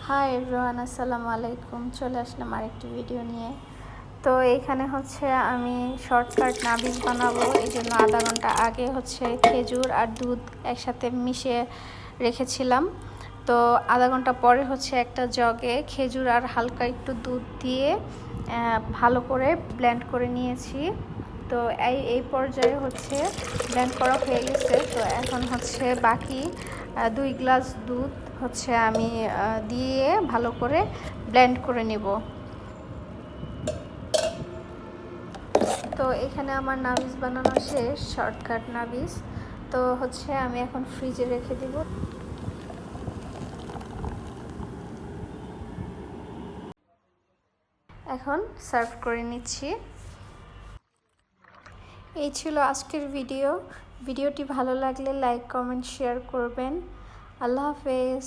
Hi everyone, আসসালামু আলাইকুম। চলে আসলাম আরেকটি ভিডিও নিয়ে। তো এইখানে হচ্ছে আমি শর্টকাট নাবিজ বানাবো। এই জন্য আধা ঘন্টা আগে হচ্ছে খেজুর আর দুধ একসাথে মিশিয়ে রেখেছিলাম। তো আধা ঘন্টা পরে হচ্ছে একটা জগে খেজুর আর হালকা একটু দুধ দিয়ে ভালো করে ব্লেন্ড করে নিয়েছি। তো এই পর্যায়ে হচ্ছে ব্লেন্ড করা হয়ে গেছে। তো এখন হচ্ছে বাকি 2 গ্লাস দুধ হচ্ছে আমি দিয়ে ভালো করে ব্লেন্ড করে নেব। তো এখানে আমার নাবিজ বানানো শেষ, শর্টকাট নাবিজ। তো হচ্ছে আমি এখন ফ্রিজে রেখে দিব। এখন সার্ভ করে নিচ্ছি। এই ছিল আজকের ভিডিওটি ভালো লাগলে লাইক, কমেন্ট, শেয়ার করবেন। আল্লাহ হাফেজ।